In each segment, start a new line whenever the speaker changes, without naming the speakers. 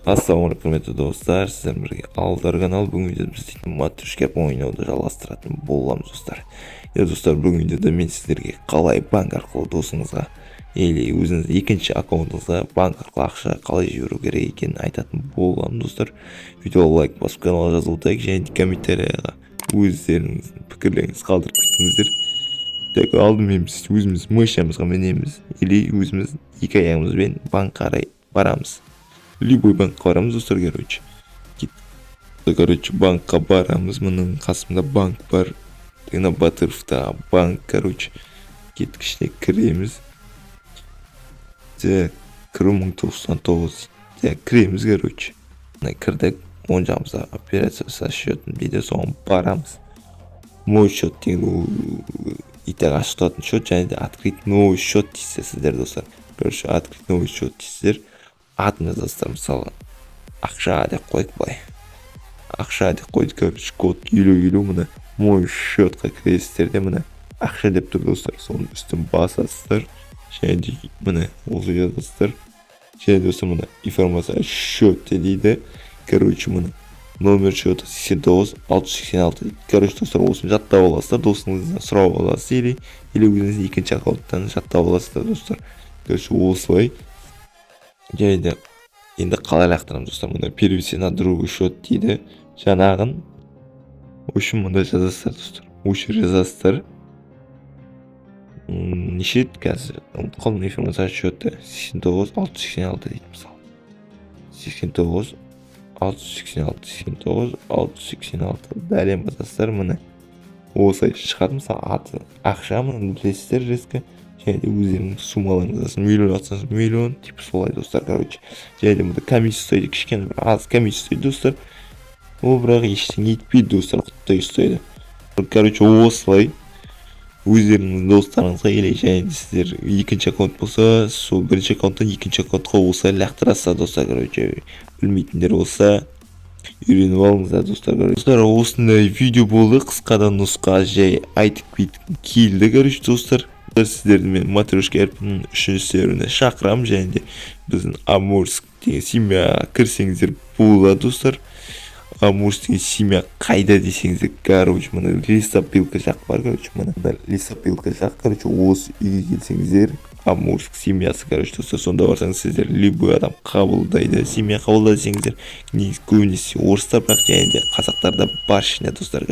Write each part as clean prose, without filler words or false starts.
Ассалаумағалейкум құрметті достар, сіздермен бірге Алдар канал. Бүгін видеода біз матрешка ойнауды жалғастыратын боламыз достар. Достар, бүгін видеода мен сіздерге қалай банк арқылы досыңызға или өзіңіз екінші аккаунтыңызға банк арқылы ақша қалай жіберу керек екенін айтатын боламын достар. Видеоға лайк басып каналға жазылтайық және комментарияға өздеріңіздің пікірлеріңізді қалдырып кетіңіздер. Так, алдымен біз өзіміз мышьямызға мінеміз или өзіміз екі аяғымызбен банкқа қарай барамыз. Любой банкқа барамыз достар, банкқа барамыз. Мұның қасымда банк бар. Тегіна Батыровта банк, кеткішіне кіреміз. Кіру 1099. Кіреміз, кірдік. Оң жағымызда операция со счетын дейді, соған барамыз. Мой счет деген итак ашылатын счет, және де открыть новый счет дейсіздер сіздер достар. Открыть новый счет дейсіздер. Атын жазасыздар, мысалы ақша деп қойдық былай. Ақша деп қойдық, код 50 мұны мой счетқа кіресіздер де мұны ақша деп тұр достар. Соның үстін басасыздар. Және де мұны осы жазасыздар. Және де мұны информация счет дейді. Мұны номер счета 89 686. Достар, осыны жаттап аласыздар. Досыңыздан сұрап аласыз или өзіңіз екінші аккаунттан жаттап аласыздар достар. Осылай. Және де енді қалай лақтырамыз достар, мұнда перевести на другой счет дейді. Жаңағын үшін мұнда жазасыздар достар. Осы жазасыздар. Неше қазір қолын информация счеті 89 686 дейді мысалы. 89 686 89 686 дәлем жазасыздар. Мұны осылай шығады. Мысалы аты ақша, мұны білесіздер резко. Және де өздерінің суммаларыңыз жазасыз. Миллион атсаңыз миллион, типа солай достар, Және де мұнда комиссия ұстайды, кішкене бір аз комиссия ұстайды достар. Ол бірақ ештеңе етпейді достар, құттай ұстайды. Осылай өздеріңіз достарыңызға или және де сіздер екінші аккаунт болса, сол бірінші аккаунттан екінші аккаунтқа осылай лақтырасыздар достар. Білмейтіндер болса үйреніп алыңыздар достар. Достар, осындай видео болды, қысқадан нұсқа жай айтып келді достар. Сіздерді мен матрешка әрпінің 3-ші серверіне шақырам, және де біздің Амурск деген семьяға кірсеңіздер болады достар. Амурск деген семья қайда десеңіздер, мұны лесопилка жақ бар, мұны лесопилка жақ, осы үйге келсеңіздер, Амурск семьясы, достар, сонда барсаңыз сіздер любой адам қабылдайды, семья қабылдайды десеңіздер, көбінесе орыстар, бірақ және де қазақтарда бар ішіне достар.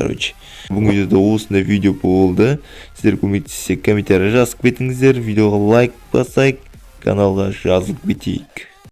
Бүгін видеода осындай видео болды. Сіздер көмектессе комментария жазып кетіңіздер, видеоға лайк басайық, каналға жазылып кетейік.